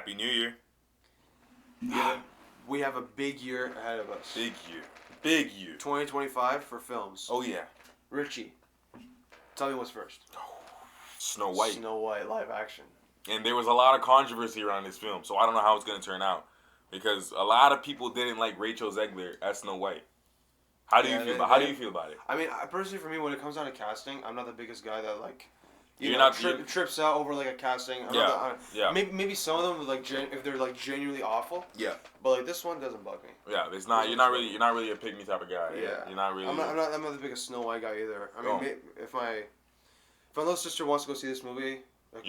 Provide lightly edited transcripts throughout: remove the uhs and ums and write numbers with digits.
Happy New Year. We have a big year ahead of us. Big year. Big year. 2025 for films. Oh, yeah. Richie, tell me what's first. Snow White. Snow White live action. And there was a lot of controversy around this film, so I don't know how it's going to turn out. Because a lot of people didn't like Rachel Zegler as Snow White. How do you feel about it? I mean, personally, for me, when it comes down to casting, I'm not the biggest guy that trips out over like a casting. Maybe some of them if they're like genuinely awful. Yeah. But like this one doesn't bug me. Yeah, it's not. You're not really a pick me type of guy. Yeah. You're not really. I'm not the biggest Snow White guy either. I mean, if my little sister wants to go see this movie, like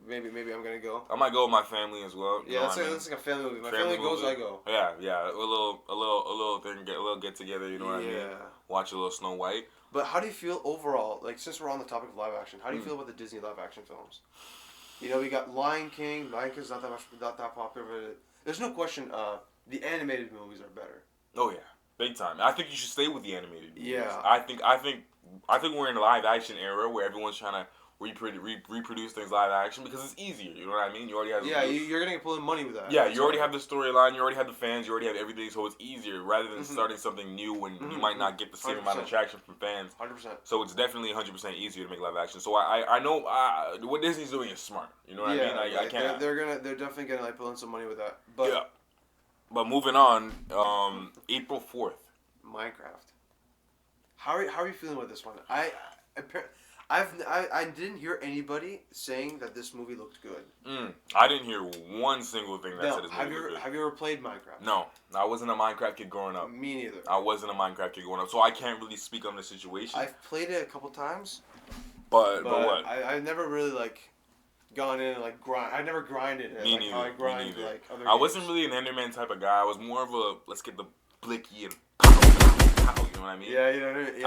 maybe I'm gonna go. I might go with my family as well. Yeah, that's like a family movie. My family goes, I go. Yeah. A little thing, a little get together. You know what I mean? Watch a little Snow White. But how do you feel overall? Like, since we're on the topic of live action, how do you feel about the Disney live action films? You know, we got Lion King. Lion King's not that popular, but there's no question. The animated movies are better. Oh yeah, big time. I think you should stay with the animated movies. Yeah. I think we're in a live action era where everyone's trying to reproduce things live action because it's easier. You know what I mean? You already have. Yeah, you're gonna pull in money with that. Yeah, you already have the storyline. You already have the fans. You already have everything. So it's easier rather than starting something new when you might not get the same 100%. amount of traction from fans. 100%. So it's definitely 100% easier to make live action. So I know what Disney's doing is smart. You know what I mean? I can't. They're definitely gonna like pull in some money with that. But yeah. But moving on, April 4th. Minecraft. How are you feeling with this one? I didn't hear anybody saying that this movie looked good. I didn't hear one single thing that said this movie looked good. Have you ever played Minecraft? No, I wasn't a Minecraft kid growing up. Me neither. I wasn't a Minecraft kid growing up, so I can't really speak on the situation. I've played it a couple times. But what? I've never really gone in and grind. I never grinded it. Me neither. How I grind other I games. wasn't really an Enderman type of guy. I was more of a let's get the blicky and pow, you know what I mean? Yeah, you know what I mean?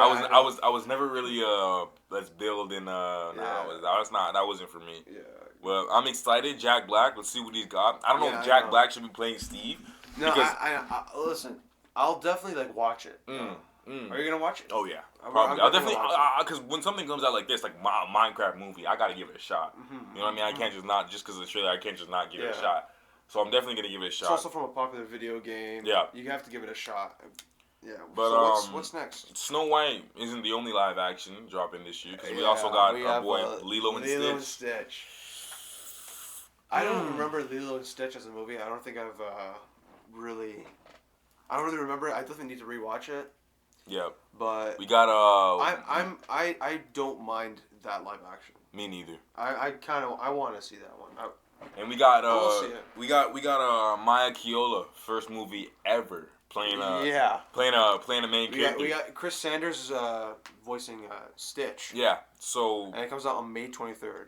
I was never really let's build and that wasn't for me. Yeah. Well, I'm excited. Jack Black. Let's see what he's got. I don't know if Jack Black should be playing Steve. No, I listen. I'll definitely watch it. Are you gonna watch it? Oh yeah, probably. I'll definitely because when something comes out like this, like my Minecraft movie, I gotta give it a shot. You know what I mean? I can't just because of the trailer, I can't just not give it a shot. So I'm definitely gonna give it a shot. It's also from a popular video game. Yeah, you have to give it a shot. Yeah. But so what's next? Snow White isn't the only live action dropping this year because we also got our boy Lilo and Stitch. I don't remember Lilo and Stitch as a movie. I don't think I don't really remember it. I definitely need to rewatch it. Yeah. But we got I don't mind that live action. Me neither. I want to see that one. And we got Maya Keola, first movie ever playing a main character. We got Chris Sanders voicing Stitch. Yeah. So and it comes out on May 23rd.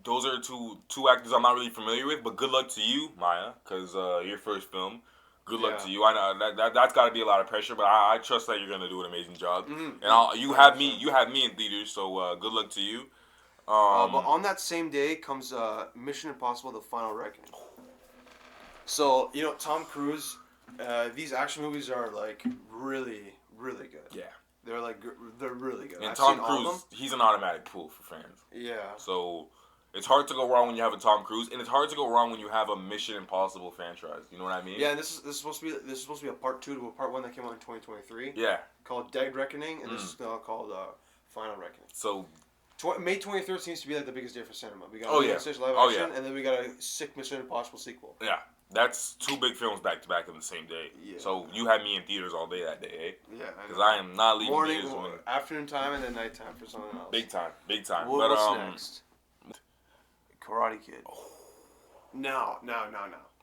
Those are two actors I'm not really familiar with, but good luck to you, Maya, because your first film. Good luck to you. I know that's got to be a lot of pressure, but I trust that you're gonna do an amazing job. And you have me in theaters, so good luck to you. But on that same day comes Mission Impossible: The Final Reckoning. So Tom Cruise, these action movies are really, really good. Yeah, they're really good. And Tom Cruise, he's an automatic pull for fans. Yeah. So it's hard to go wrong when you have a Tom Cruise, and it's hard to go wrong when you have a Mission Impossible franchise. You know what I mean? Yeah, and this is supposed to be a part 2 to a part 1 that came out in 2023. Yeah. Called Dead Reckoning, and this is now called Final Reckoning. So May 23rd seems to be the biggest day for cinema. We got live action, and then we got a sick Mission Impossible sequel. Yeah, that's 2 big films back to back on the same day. Yeah. So you had me in theaters all day that day, eh? Yeah. Because I am not leaving morning, theaters when afternoon time, and then nighttime for something else. Big time. What's next? Karate Kid. Oh. No.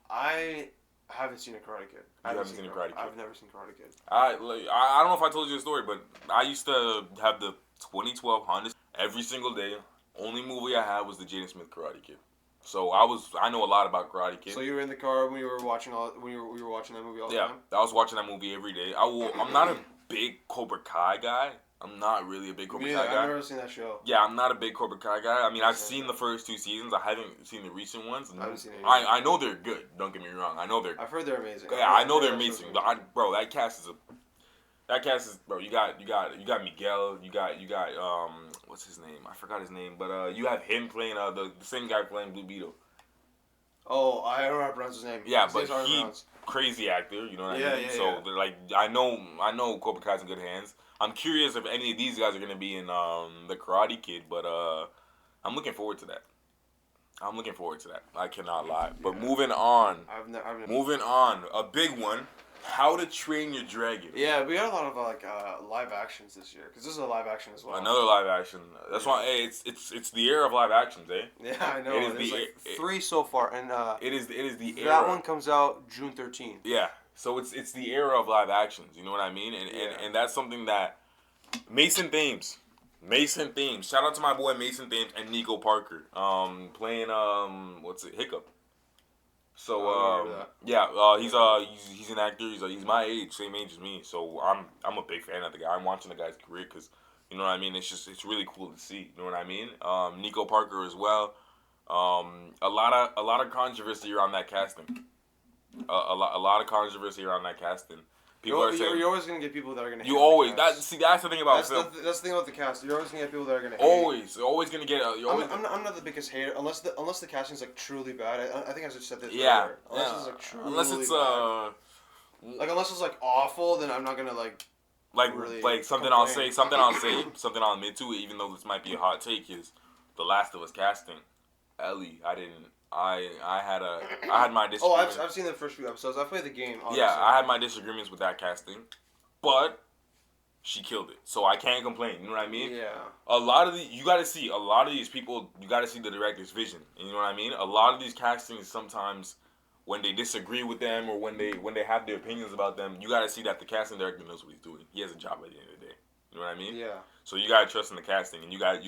I haven't seen a Karate Kid. You haven't seen a Karate Kid? I've never seen Karate Kid. I don't know if I told you the story, but I used to have the 2012 Honda every single day. Only movie I had was the Jaden Smith Karate Kid. So I know a lot about Karate Kid. So you were in the car when you were watching we were watching that movie all the time? Yeah, I was watching that movie every day. I'm not a big Cobra Kai guy. I'm not really a big Cobra Kai guy. I've never seen that show. Yeah, I'm not a big Cobra Kai guy. I mean, I've seen the first 2 seasons. I haven't seen the recent ones. I haven't seen any. I know they're good. Don't get me wrong. I've heard they're amazing. Yeah, I know they're amazing. But that cast is bro. You got Miguel. You got what's his name? I forgot his name. But you have him playing the same guy playing Blue Beetle. Oh, I don't know how to pronounce his name. Yeah, His but name's hard to he pronounce. crazy actor. You know what I Yeah, mean? yeah, So yeah. they're like, I know Cobra Kai's in good hands. I'm curious if any of these guys are gonna be in the Karate Kid, but I'm looking forward to that. I'm looking forward to that. I cannot lie. But Yeah. moving on. I've never. Moving on. A big one. How to Train Your Dragon. Yeah, we got a lot of live actions this year because this is a live action as well. Another live action. That's why. Hey, it's the era of live actions, eh? Yeah, I know. It is There's the- 3 so far, and It is the era. that one comes out June 13th. Yeah. So it's the era of live actions. You know what I mean? And that's something that Mason Thames. Shout out to my boy Mason Thames and Nico Parker. Playing Hiccup. So he's an actor. He's my age, same age as me. So I'm a big fan of the guy. I'm watching the guy's career because you know what I mean. It's really cool to see. You know what I mean? Nico Parker as well. A lot of controversy around that casting. A lot of controversy around that casting. People are saying you're always gonna get people that are gonna. you always that's the thing about film. That's the thing about the cast. You're always gonna get people that are gonna. Always gonna get. I'm not the biggest hater unless the casting's like truly bad. I think I just said this. Yeah. Earlier. Unless it's like truly unless it's bad. Like unless it's like awful, then I'm not gonna like really something complain. something I'll admit to, even though this might be a hot take, is The Last of Us casting. Ellie, I had my disagreements. I've seen the first few episodes. I played the game. Obviously. Yeah, I had my disagreements with that casting, but she killed it, so I can't complain. You know what I mean? Yeah. You got to see a lot of these people. You got to see the director's vision. You know what I mean? A lot of these castings sometimes, when they disagree with them or when they have their opinions about them, you got to see that the casting director knows what he's doing. He has a job at the end of the day. You know what I mean? Yeah. So you gotta trust in the casting, and you gotta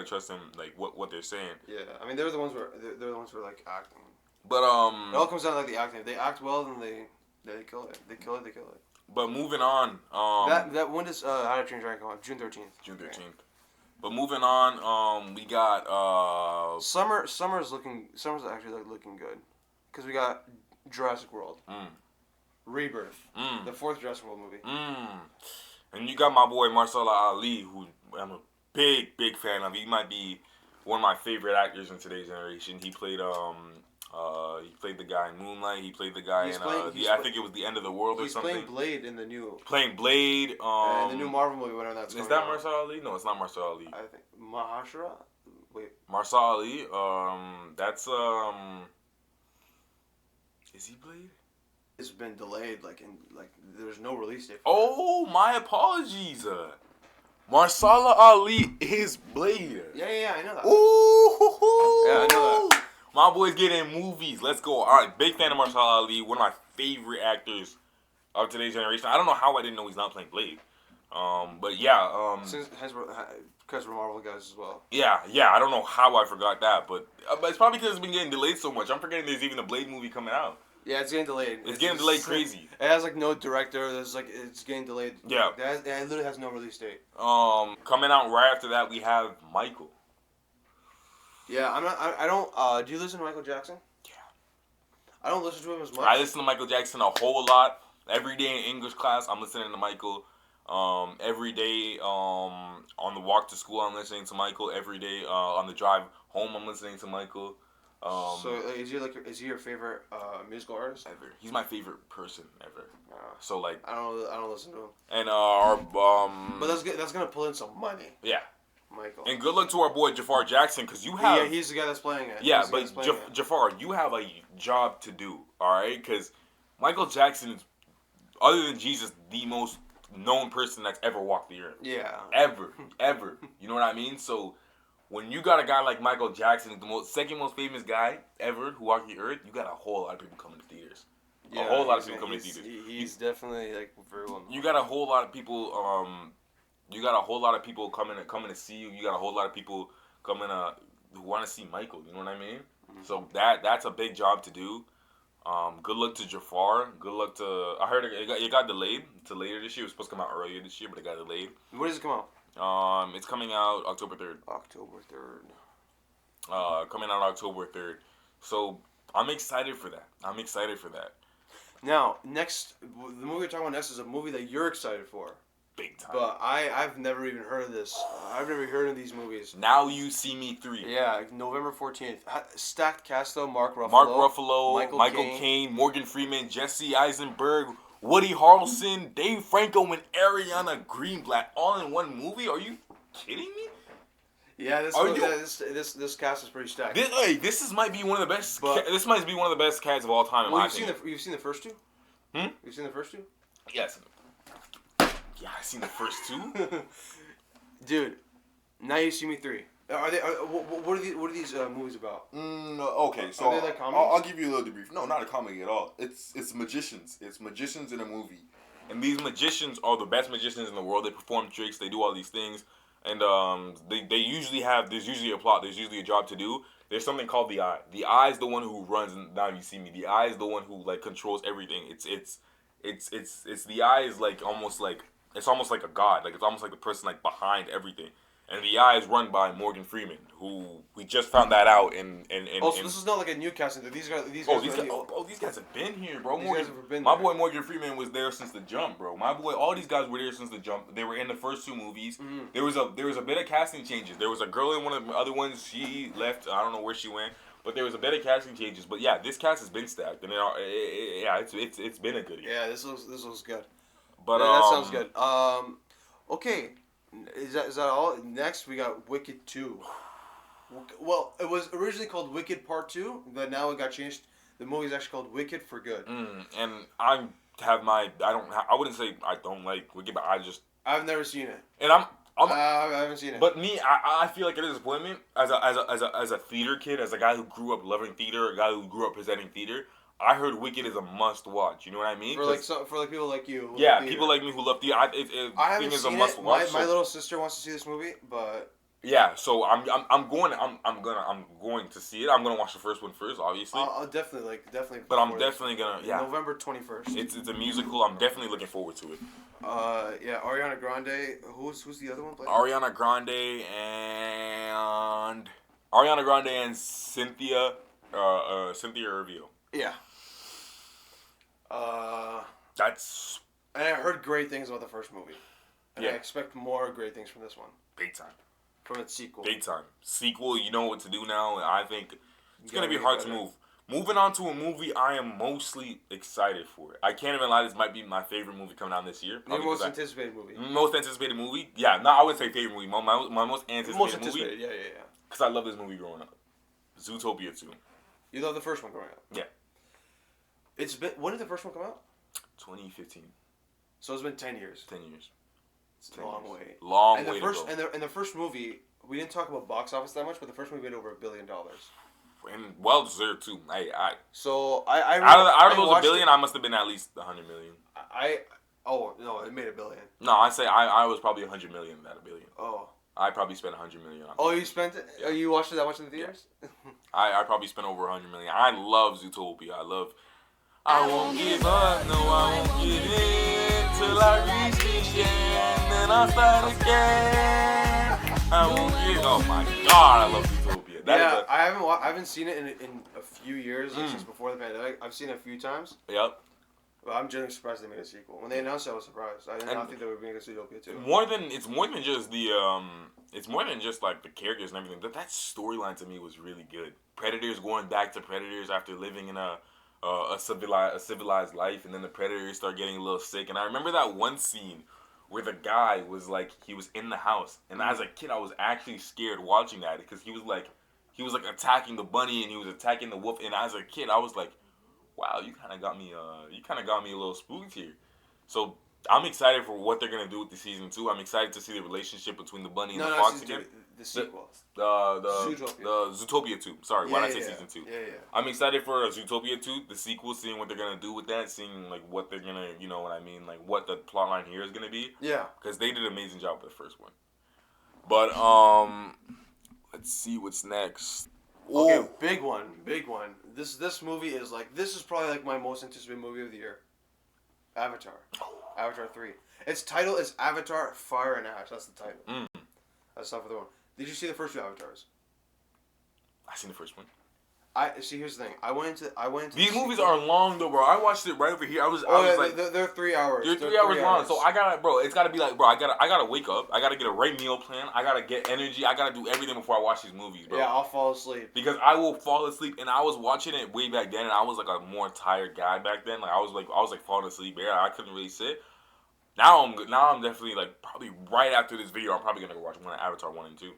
trust in like what they're saying. Yeah, I mean they're the ones who are like acting. But it all comes down to like the acting. If they act well, then they kill it. They kill it. But moving on. That when does How to Train Your Dragon come out? June 13th. June 13th. Okay. But moving on, we got Summer's actually looking good, because we got Jurassic World. Rebirth. The 4th Jurassic World movie. And you got my boy Mahershala Ali, who I'm a big fan of. He might be one of my favorite actors in today's generation. He played the guy in Moonlight. He played the guy I think it was The End of the World or something. He's playing Blade in the new. Playing Blade. And the new Marvel movie, whatever that's. Is that Mahershala Ali? No, it's not Mahershala Ali. I think Mahershala. Wait. Mahershala Ali. That's Is he Blade? It's been delayed, there's no release date. Oh, my apologies. Mahershala Ali is Blade. Yeah, I know that. Ooh. Yeah, I know that. My boy's getting movies. Let's go. All right, big fan of Mahershala Ali. One of my favorite actors of today's generation. I don't know how I didn't know he's not playing Blade. But yeah. Because we're Marvel guys as well. Yeah. I don't know how I forgot that, but it's probably because it's been getting delayed so much. I'm forgetting there's even a Blade movie coming out. Yeah, it's getting delayed. It's getting delayed crazy. It has no director. It's getting delayed. Yeah. It literally has no release date. Coming out right after that, we have Michael. Yeah, I don't. Do you listen to Michael Jackson? Yeah. I don't listen to him as much. I listen to Michael Jackson a whole lot. Every day in English class, I'm listening to Michael. Every day on the walk to school, I'm listening to Michael. Every day on the drive home, I'm listening to Michael. So is he your favorite musical artist ever? He's my favorite person ever. So I don't listen to him. And but that's gonna pull in some money. Yeah. Michael. And good luck to our boy Jafar Jackson, because you have. Yeah, he's the guy that's playing it. Yeah, but Jafar, you have a job to do. All right, because Michael Jackson is, other than Jesus, the most known person that's ever walked the earth. Yeah. Ever. You know what I mean? So. When you got a guy like Michael Jackson, the second most famous guy ever who walked the earth, you got a whole lot of people coming to theaters. Yeah, a whole lot of people coming to theaters. He's definitely very well known. You got a whole lot of people. You got a whole lot of people coming to see you. You got a whole lot of people coming who want to see Michael. You know what I mean? Mm-hmm. So that's a big job to do. Good luck to Jafar. Good luck to. I heard it got delayed to later this year. It was supposed to come out earlier this year, but it got delayed. When does it come out? It's coming out October 3rd. Coming out October 3rd. So, I'm excited for that. Now, the movie we're talking about next is a movie that you're excited for. Big time. But I've never even heard of this. I've never heard of these movies. Now You See Me 3. Yeah, November 14th. Stacked cast though. Mark Ruffalo, Michael Caine, Morgan Freeman, Jesse Eisenberg, Woody Harrelson, Dave Franco, and Ariana Greenblatt all in one movie? Are you kidding me? Yeah, this cast is pretty stacked. This might be one of the best. This might be one of the best cats of all time. Well, you've seen the first two? You've seen the first two? Yes. Yeah, I've seen the first two. Dude, Now You See Me 3. What are these movies about? Okay, so are they like comedies? I'll give you a little debrief. No, not a comedy at all. It's magicians. It's magicians in a movie, and these magicians are the best magicians in the world. They perform tricks. They do all these things, and they usually have. There's usually a plot. There's usually a job to do. There's something called the Eye. The Eye is the one who runs. Now You See Me. The Eye is the one who like controls everything. It's the Eye is like almost like. It's almost like a god. Like, it's almost like the person, like, behind everything. And the Eye is run by Morgan Freeman, who we just found that out in so this is not like a new casting. These guys these guys have been here, bro. My boy Morgan Freeman was there since the jump, bro. All these guys were there since the jump. They were in the first two movies. Mm-hmm. There was a bit of casting changes. There was a girl in one of the other ones. She left. I don't know where she went. But there was a bit of casting changes. But, yeah, this cast has been stacked. And, it's been a good year. Yeah, this looks good. But that sounds good. Okay, is that all? Next, we got Wicked 2. Well, it was originally called Wicked Part 2, but now it got changed. The movie is actually called Wicked for Good. And I wouldn't say I don't like Wicked, but I've never seen it. And I haven't seen it. But me, I feel like a disappointment as a theater kid, as a guy who grew up loving theater, a guy who grew up presenting theater. I heard Wicked is a must watch. You know what I mean? For people like you. Yeah, people like me who love theater. I haven't seen it. My little sister wants to see this movie, but yeah. So I'm going to see it. I'm gonna watch the first one first, obviously. I'll definitely. But I'm definitely gonna. Yeah. November 21st. It's a musical. I'm definitely looking forward to it. Yeah, Ariana Grande. Who's the other one playing? Ariana Grande and Cynthia Erivo. Yeah. And I heard great things about the first movie. And I expect more great things from this one. Big time. From its sequel. Big time. Sequel, you know what to do now. I think it's going to be hard to move. Moving on to a movie I am mostly excited for. I can't even lie, this might be my favorite movie coming out this year. Your most anticipated movie. Most anticipated movie? Yeah, no, I would say favorite movie. My most anticipated movie. Yeah. Because I love this movie growing up. Zootopia 2. You love the first one growing up? Yeah. When did the first one come out? 2015. So it's been 10 years. 10 years. It's a long way. Long way to go. And the first movie, we didn't talk about box office that much, but the first movie made over $1 billion. And well deserved too. Out of those $1 billion, I must have been at least 100 million. No, it made $1 billion. No, I say I was probably 100 million at $1 billion. Oh. I probably spent 100 million on it. Oh, you spent it? Yeah. Oh, you watched it that much in the theaters? Yeah. I probably spent over 100 million. I love Zootopia. I won't give up, no, I won't give in till I reach the end, then I'll start again. I won't give. Oh my God, I love Zootopia. I haven't seen it in a few years, since before the pandemic. I've seen it a few times. Yep. But I'm genuinely surprised they made a sequel. When they announced it, I was surprised. I did not think they were making a Zootopia too. It's more than just it's more than just like the characters and everything. That storyline to me was really good. Predators going back to predators after living in a civilized life, and then the predators start getting a little sick. And I remember that one scene where the guy was like, he was in the house, and as a kid I was actually scared watching that because he was like attacking the bunny and he was attacking the wolf, and as a kid I was like, wow, you kind of got me a little spooked here. So I'm excited for what they're gonna do with the season 2. I'm excited to see the relationship between the bunny and the fox again. The sequel. The Zootopia 2. Sorry, why did I say season 2? Yeah. I'm excited for Zootopia 2, the sequel, seeing what they're gonna do with that, seeing like what they're gonna, you know what I mean, like what the plot line here is gonna be. Yeah. Because they did an amazing job with the first one. But let's see what's next. Okay, big one. This movie is this is probably like my most anticipated movie of the year. Avatar 3. Its title is Avatar: Fire and Ash. That's the title. That's not for the one. Did you see the first two Avatars? I seen the first one. Here's the thing. I went into These movies are long though, bro. I watched it right over here. I was like, they're 3 hours. They're 3 hours long. So I gotta, bro. It's gotta be like, bro. I gotta wake up. I gotta get a right meal plan. I gotta get energy. I gotta do everything before I watch these movies, bro. Yeah, I'll fall asleep. Because I will fall asleep, and I was watching it way back then, and I was like a more tired guy back then. Like I was like falling asleep there. I couldn't really sit. Now I'm definitely like probably right after this video. I'm probably gonna go watch Avatar 1 and 2,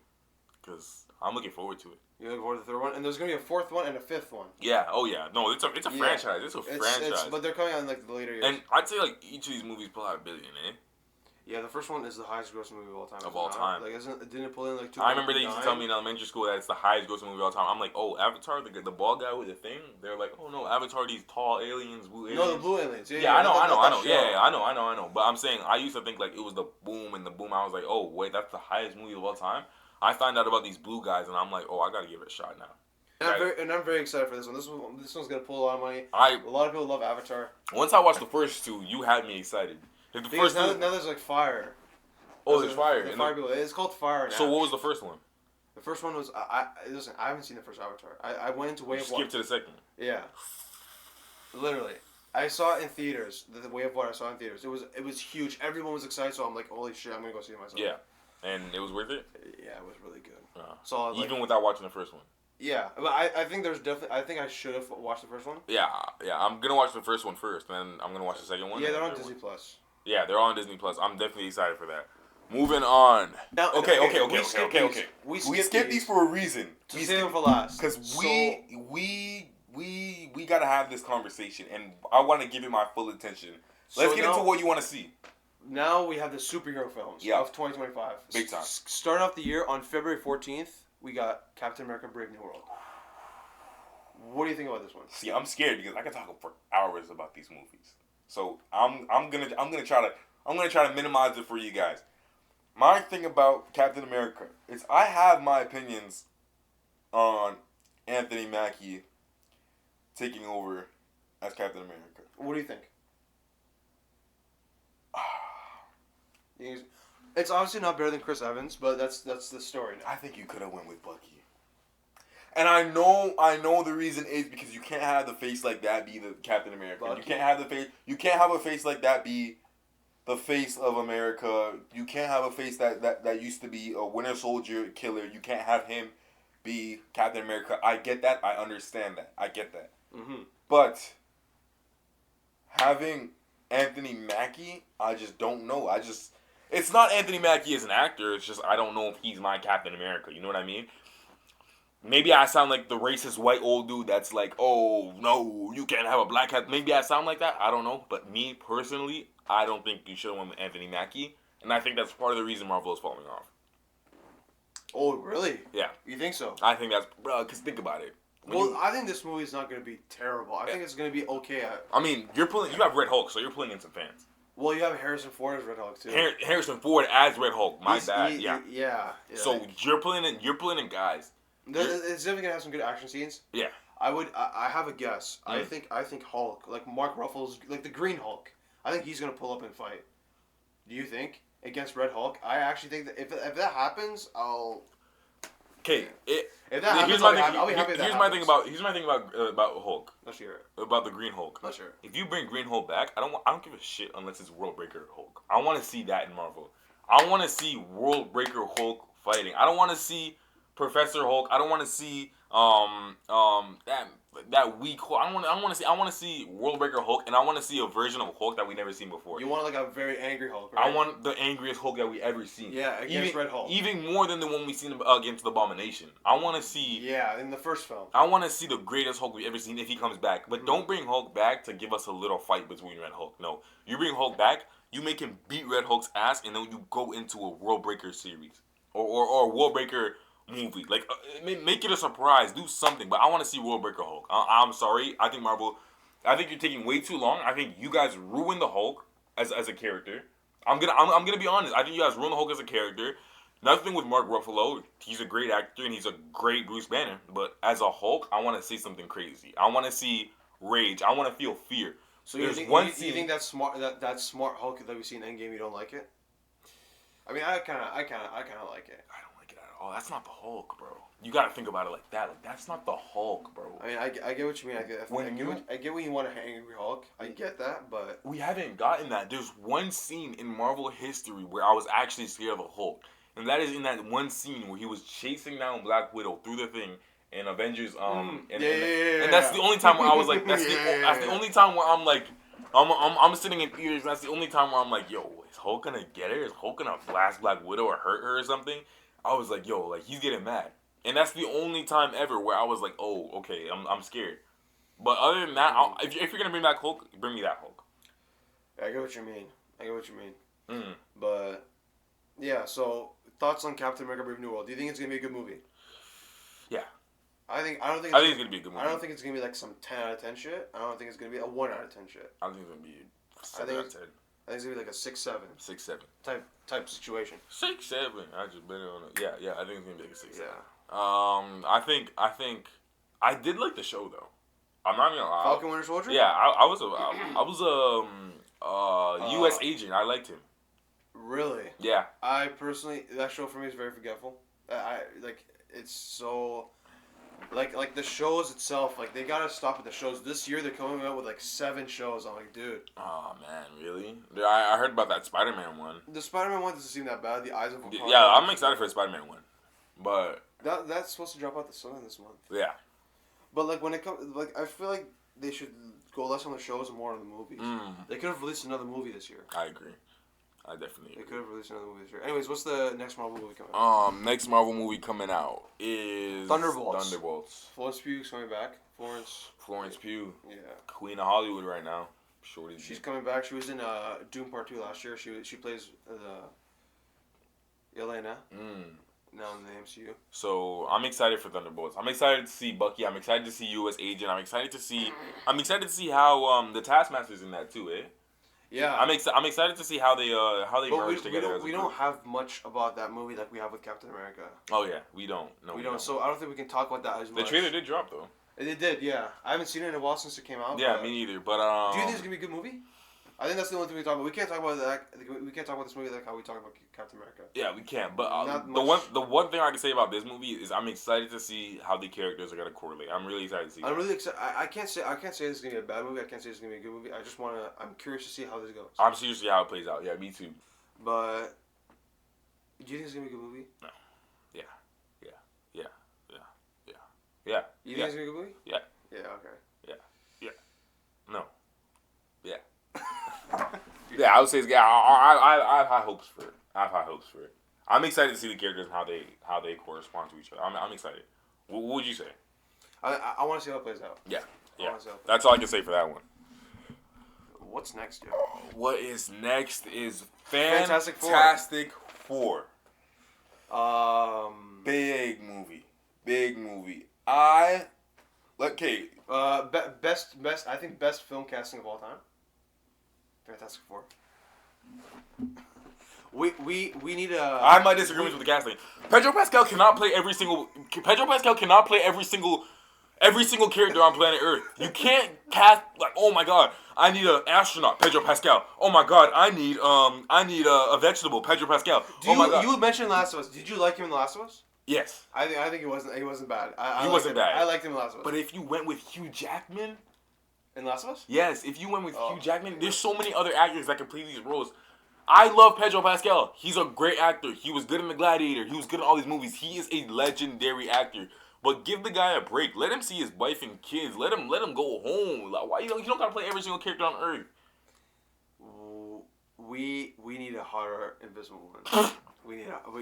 because I'm looking forward to it. You're looking forward to the third one, and there's gonna be a fourth one and a fifth one. Yeah. Oh yeah. No, it's a franchise. It's a franchise. But they're coming out in like the later years. And I'd say like each of these movies pull out $1 billion, eh? Yeah, the first one is the highest grossing movie of all time. Of all time. Like, didn't it pull in like 2? I remember they used to tell me in elementary school that it's the highest grossing movie of all time. I'm like, oh, Avatar, the bald guy with the thing. They're like, oh no, Avatar, these tall aliens, blue aliens. No, the blue aliens. Yeah, I know. Yeah, I know. But I'm saying I used to think like it was the boom and the boom. I was like, oh wait, that's the highest movie of all time. I find out about these blue guys and I'm like, oh, I gotta give it a shot now. And I'm very excited for this one. This one's gonna pull a lot of money. A lot of people love Avatar. Once I watched the first two, you had me excited. Now there's like fire. Oh, there's fire. It's called Fire. So what was the first one? The first one was listen. I haven't seen the first Avatar. I went into Way of Water. Skip to the second. Yeah. Literally, I saw it in theaters. The Way of Water I saw in theaters. It was huge. Everyone was excited. So I'm like, holy shit, I'm gonna go see it myself. Yeah, and it was worth it. Yeah, it was really good. So even without watching the first one. Yeah, but I think there's definitely. I think I should have watched the first one. Yeah. I'm gonna watch the first one first, then I'm gonna watch the second one. Yeah, they're on Disney Plus. Yeah, they're on Disney Plus. I'm definitely excited for that. Moving on. Now, okay. We skip these for a reason. We save them for last. Because we gotta have this conversation, and I want to give it my full attention. Let's get into what you want to see. Now we have the superhero films of 2025. Big time. Start off the year on February 14th. We got Captain America: Brave New World. What do you think about this one? See, I'm scared because I can talk for hours about these movies. So I'm gonna try to minimize it for you guys. My thing about Captain America is I have my opinions on Anthony Mackie taking over as Captain America. What do you think? It's obviously not better than Chris Evans, but that's the story now. I think you could have went with Bucky. And I know the reason is because you can't have the face like that be the Captain America. Bucky. You can't have a face like that be the face of America. You can't have a face that used to be a Winter Soldier killer. You can't have him be Captain America. I get that. I understand that. I get that. Mm-hmm. But having Anthony Mackie, I just don't know. It's not Anthony Mackie as an actor. It's just I don't know if he's my Captain America. You know what I mean? Maybe I sound like the racist white old dude that's like, oh, no, you can't have a black cat. Maybe I sound like that. I don't know. But me, personally, I don't think you should have went with Anthony Mackie. And I think that's part of the reason Marvel is falling off. Oh, really? Yeah. You think so? I think that's... Bro, because think about it. I think this movie is not going to be terrible. I think it's going to be okay. I mean, you have Red Hulk, so you're pulling in some fans. Well, you have Harrison Ford as Red Hulk, too. Harrison Ford as Red Hulk. My bad. Yeah. So you're pulling in guys. It's definitely gonna have some good action scenes. Yeah. I have a guess. I think Hulk, like Mark Ruffalo's, like the Green Hulk. I think he's gonna pull up and fight. Do you think against Red Hulk? I actually think that if that happens, I'll. Okay. If that happens, I'll be happy. Here's my thing about Hulk. Let's hear it. About the Green Hulk. Let's hear it. If you bring Green Hulk back, I don't give a shit unless it's World Breaker Hulk. I want to see that in Marvel. I want to see World Breaker Hulk fighting. I don't want to see Professor Hulk. I don't want to see that weak Hulk. I want to see World Breaker Hulk, and I want to see a version of Hulk that we never seen before. You want like a very angry Hulk, right? I want the angriest Hulk that we ever seen. Yeah, against Red Hulk. Even more than the one we seen against the Abomination. I want to see. Yeah, in the first film. I want to see the greatest Hulk we've ever seen if he comes back. But don't bring Hulk back to give us a little fight between Red Hulk. No, you bring Hulk back, you make him beat Red Hulk's ass, and then you go into a World Breaker series or a World Breaker movie. Like, make it a surprise. Do something. But I want to see World Breaker Hulk. I'm sorry. I think Marvel... I think you're taking way too long. I think you guys ruined the Hulk as a character. I'm gonna be honest. I think you guys ruined the Hulk as a character. Nothing with Mark Ruffalo. He's a great actor and he's a great Bruce Banner. But as a Hulk, I want to see something crazy. I want to see rage. I want to feel fear. So you think that smart Hulk that we see in Endgame, you don't like it? I mean, I kind of like it. Oh, that's not the Hulk, bro. you gotta think about it like that. Like that's not the Hulk, bro. I mean, I get what you mean. I get when you want an angry Hulk. I get that, but we haven't gotten that. There's one scene in Marvel history where I was actually scared of the Hulk, and that is in that one scene where he was chasing down Black Widow through the thing in Avengers. And that's the only time where I was like, that's the only time where I'm like, I'm sitting in theaters. And that's the only time where I'm like, yo, is Hulk gonna get her? Is Hulk gonna blast Black Widow or hurt her or something? I was like, yo, like he's getting mad, and that's the only time ever where I was like, oh, okay, I'm scared. But other than that, if you're gonna bring back Hulk, bring me that Hulk. I get what you mean. But yeah, so thoughts on Captain America: Brave New World? Do you think it's gonna be a good movie? Yeah. I think it's gonna be a good movie. I don't think it's gonna be like some 10 out of 10 shit. I don't think it's gonna be a 1 out of 10 shit. I think it's gonna be 7 out of 10. I think it's gonna be like a 6-7. 6-7. Type situation. 6-7. I just bet it on it. Yeah. I think it's gonna be like a 6-7. Yeah. I think I did like the show though. I'm not gonna lie. Falcon Winter Soldier. Yeah, I was a U.S. agent. I liked him. Really? Yeah. I personally, that show for me is very forgetful. It's so. Like the shows itself, like they gotta stop at the shows. This year they're coming out with like 7 shows. I'm like, dude. Oh man, really? I heard about that Spider-Man one. The Spider-Man one doesn't seem that bad. The Eyes of Wakanda. Yeah, I'm excited for the Spider-Man one, but that's supposed to drop out this month. Yeah. But like when it comes, like I feel like they should go less on the shows and more on the movies. They could have released another movie this year. I agree. I definitely agree. They could have released another movie this year. Anyways, what's the next Marvel movie coming out? Next Marvel movie coming out is Thunderbolts. Florence Pugh's coming back. Florence Pugh. Yeah. Queen of Hollywood right now. She's coming back. She was in Doom Part 2 last year. She plays Yelena. Now in the MCU. So I'm excited for Thunderbolts. I'm excited to see Bucky. I'm excited to see U.S. Agent. I'm excited to see how the Taskmaster's in that too, eh? Yeah. I'm excited to see how they merge together. We don't have much about that movie like we have with Captain America. Oh yeah, we don't. No, we don't. So I don't think we can talk about that as much. The trailer did drop though. It did, yeah. I haven't seen it in a while since it came out. Yeah, me neither. But do you think it's gonna be a good movie? I think that's the only thing we talk about. We can't talk about that. We can't talk about this movie like how we talk about Captain America. Yeah, we can't. But the one thing I can say about this movie is I'm excited to see how the characters are gonna correlate. I'm really excited to see. I'm really excited. I can't say this is gonna be a bad movie. I can't say it's gonna be a good movie. I'm curious to see how this goes. I'm curious to see how it plays out. Yeah, me too. But do you think it's gonna be a good movie? No. Yeah. You think it's gonna be a good movie? Yeah. Yeah. Okay. Yeah. No. Yeah. Yeah, I would say it's good. I have high hopes for it. I'm excited to see the characters and how they correspond to each other. I'm excited. What would you say? I want to see how it plays out. Yeah. That's all I can say for that one. What's next, yo? What is next is Fantastic Four. Big movie. Best film casting of all time. Fantastic Four. We need a. I might disagree with the casting. Pedro Pascal cannot play every single character on planet Earth. You can't cast like, oh my god, I need an astronaut, Pedro Pascal. Oh my god, I need a vegetable, Pedro Pascal. My god. You mentioned Last of Us. Did you like him in The Last of Us? Yes. I think he wasn't bad. He wasn't bad. I liked him in Last of Us. But if you went with Hugh Jackman in Last of Us? Yes, if you went with Hugh Jackman, there's so many other actors that can play these roles. I love Pedro Pascal. He's a great actor. He was good in The Gladiator. He was good in all these movies. He is a legendary actor. But give the guy a break. Let him see his wife and kids. Let him go home. Like, why you don't gotta play every single character on Earth? We need a hotter Invisible Woman.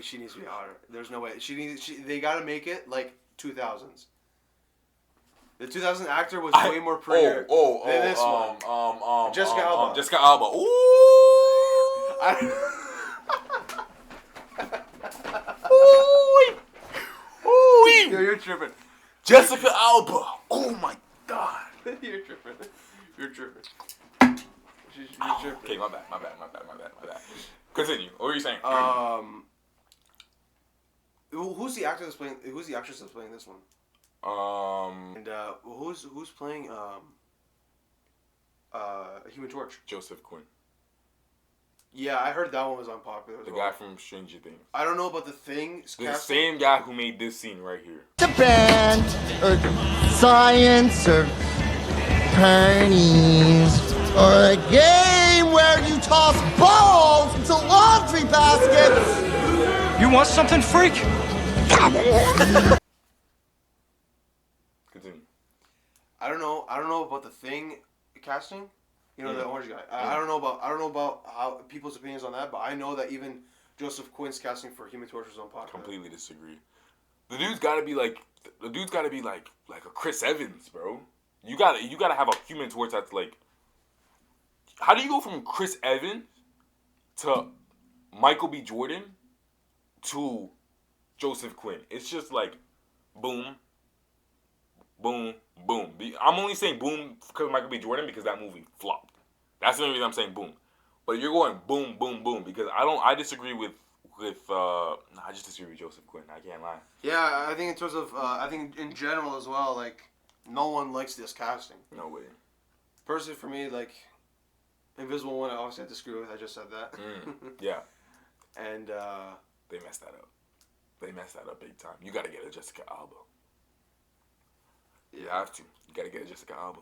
She needs to be hotter. There's no way. They gotta make it like 2000s. The 2000 actor was way more prettier than this one. Jessica Alba. Jessica Alba. Ooh. Ooh. You're tripping. Jessica Alba. Oh my god. You're tripping. You're tripping. Okay, my bad. Continue. What were you saying? Who's the actor that's playing? Who's the actress that's playing this one? And who's playing Human Torch? Joseph Quinn. Yeah, I heard that one was unpopular as The well. guy from Stranger Things. I don't know about the Thing. The same guy who made this scene right here. The band, or science, or parties, or a game where you toss balls into laundry baskets. You want something, freak? Continue. I don't know about the Thing casting. You know, the orange guy. I don't know about how people's opinions on that, but I know that even Joseph Quinn's casting for Human Torch was unpopular. Completely disagree. The dude's gotta be like a Chris Evans, bro. You gotta have a Human Torch that's like. How do you go from Chris Evans to Michael B. Jordan to Joseph Quinn? It's just like boom, boom, boom. I'm only saying boom because Michael B. Jordan because that movie flopped. That's the only reason I'm saying boom. But you're going boom, boom, boom because I disagree with I just disagree with Joseph Quinn. I can't lie. Yeah, I think in terms of I think in general as well, like no one likes this casting. No way. Personally, for me, like Invisible One, I obviously I disagree with. I just said that. Yeah. And they messed that up. They messed that up big time. You gotta get a Jessica Alba. You have to. You gotta get a Jessica Alba.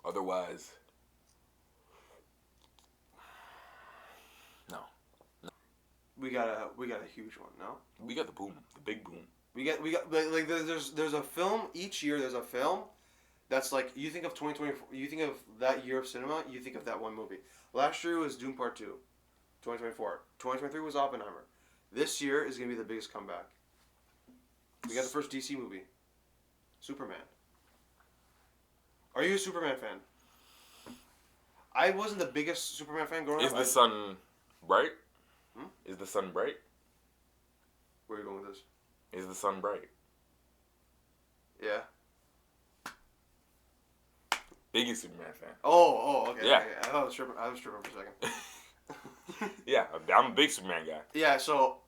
Otherwise, no. we got a huge one. No. We got the boom, the big boom. We got like there's a film each year. There's a film that's like you think of 2024. You think of that year of cinema. You think of that one movie. Last year was Doom Part 2. 2024. 2023 was Oppenheimer. This year is gonna be the biggest comeback. We got the first DC movie, Superman. Are you a Superman fan? I wasn't the biggest Superman fan growing up. Is the sun bright? Hmm? Is the sun bright? Where are you going with this? Is the sun bright? Yeah. Biggest Superman fan. Oh, okay. Yeah. Okay. I was tripping for a second. Yeah, I'm a big Superman guy. Yeah, so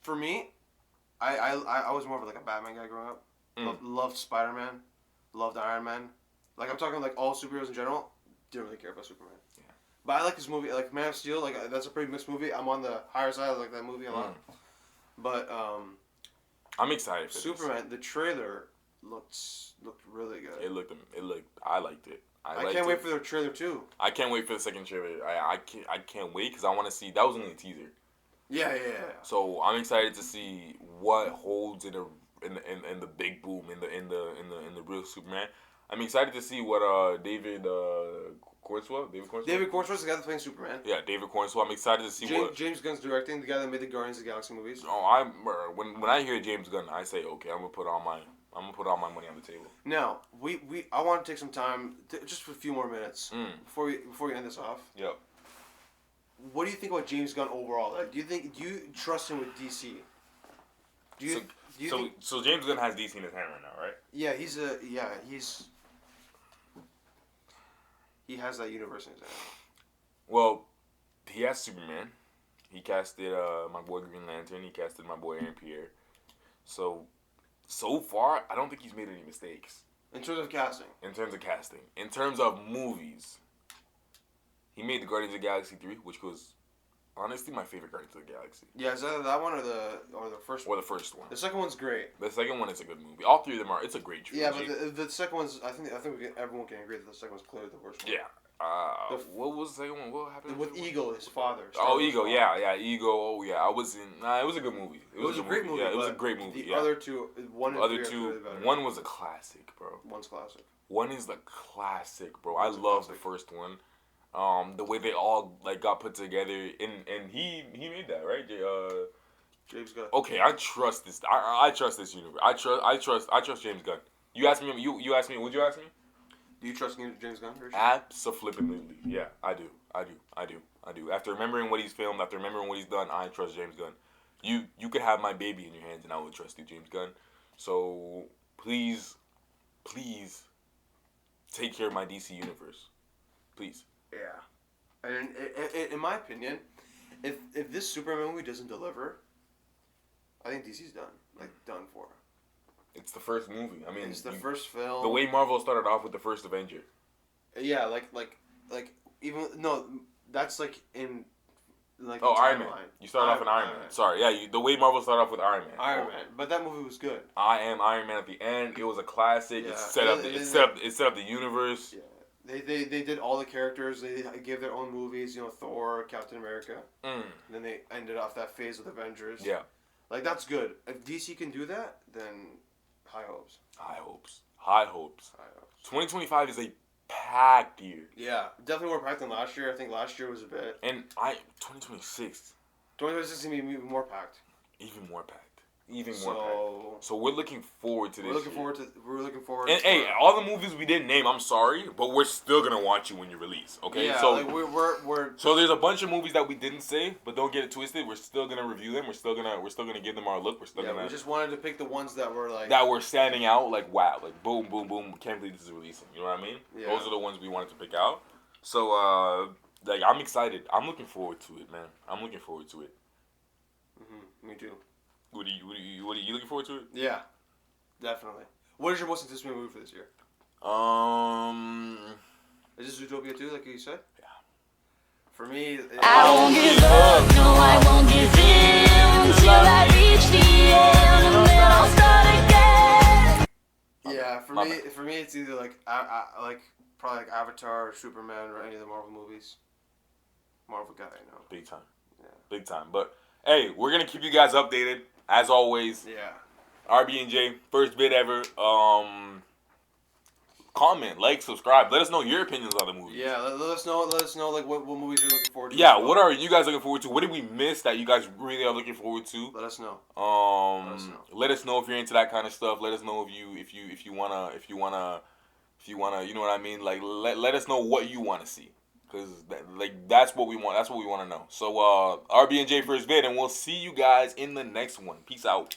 for me, I was more of like a Batman guy growing up. Loved Spider-Man, loved Iron Man. Like I'm talking like all superheroes in general. Didn't really care about Superman. Yeah. But I like this movie, like Man of Steel. Like that's a pretty mixed movie. I'm on the higher side. I like that movie a lot. But I'm excited for Superman. The trailer looked really good. It looked. I liked it. I can't wait for the trailer too. I can't wait for the second trailer. I can't wait because I want to see. That was only a teaser. Yeah. So I'm excited to see what holds in the big boom in the real Superman. I'm excited to see what David Cornswell. David Cornswell's the guy that's playing Superman. Yeah, David Cornswell. I'm excited to see what James Gunn's directing. The guy that made the Guardians of the Galaxy movies. Oh, when I hear James Gunn, I say okay. I'm gonna put all my money on the table. Now I want to take some time, just for a few more minutes before we end this off. Yep. What do you think about James Gunn overall? Like, do you trust him with DC? So James Gunn has DC in his hand right now, right? Yeah, he has that universe in his hand. Well, he has Superman. He casted my boy Green Lantern. He casted my boy Aaron Pierre. So far, I don't think he's made any mistakes. In terms of casting. In terms of movies, he made the Guardians of the Galaxy 3, which was honestly my favorite Guardians of the Galaxy. Yeah, is that one or the first one? Or the first one. The second one's great. The second one is a good movie. All three of them are. It's a great trilogy. Yeah, but the second one's. I think everyone can agree that the second one's clearly the worst one. Yeah. What was the second one? What happened with Eagle, his father? Eagle. Yeah, Eagle. Oh yeah, it was a good movie. It was a great movie. Yeah, it was a great movie. The other two, one and three are really better. One was a classic, bro. One's classic. One is the classic, bro. I love the first one. The way they all like got put together, and he made that, right? James Gunn. Okay, I trust this. I trust this universe. I trust James Gunn. You asked me. You asked me. Would you ask me? Do you trust James Gunn? Absolutely. Yeah, I do. After remembering what he's filmed, after remembering what he's done, I trust James Gunn. You could have my baby in your hands, and I would trust you, James Gunn. So please take care of my DC universe, please. Yeah, and in my opinion, if this Superman movie doesn't deliver, I think DC's done. Like done for. It's the first movie. I mean, it's the first film. The way Marvel started off with the first Avenger. Yeah, like even no, that's like in like Iron Man. timeline. You started off with Iron Man. Sorry, yeah. The way Marvel started off with Iron Man. Iron Man, but that movie was good. I Am Iron Man at the end. It was a classic. Yeah. It set up the universe. Yeah. They did all the characters. They gave their own movies. You know, Thor, Captain America. And then they ended off that phase with Avengers. Yeah. Like, that's good. If DC can do that, then high hopes. High hopes. High hopes. 2025 is a packed year. Yeah, definitely more packed than last year. I think last year was a bit. And 2026. 2026 is going to be even more packed. Even more packed. So we're looking forward to this. We're looking forward. And hey, all the movies we didn't name, I'm sorry, but we're still gonna watch you when you release. Okay. Yeah. So like we're. So there's a bunch of movies that we didn't say, but don't get it twisted. We're still gonna review them. We're still gonna give them our look. We're still gonna. We just wanted to pick the ones that were like. That were standing out. Like wow. Like boom, boom, boom. Can't believe this is releasing. You know what I mean? Yeah. Those are the ones we wanted to pick out. So like I'm excited. I'm looking forward to it, man. I'm looking forward to it. Me too. What are you looking forward to it? Yeah, definitely. What is your most anticipated movie for this year? Is this Zootopia 2, like you said? Yeah. For me, I won't give up, no, I won't give in till I reach the end, and then I'll start again. Yeah, for me, it's either like probably like Avatar or Superman or any of the Marvel movies. Marvel guy, I know. Big time. Yeah. Big time. But hey, we're gonna keep you guys updated as always. Yeah. RBnJ, first vid ever. Comment, like, subscribe. Let us know your opinions on the movie. Yeah, let us know like what movies you're looking forward to. Yeah, what are you guys looking forward to? What did we miss that you guys really are looking forward to? Let us know. Let us know if you're into that kind of stuff. Let us know if you wanna you know what I mean? Like let us know what you wanna see. Cause that's what we want. That's what we want to know. So RBnJ first vid, and we'll see you guys in the next one. Peace out.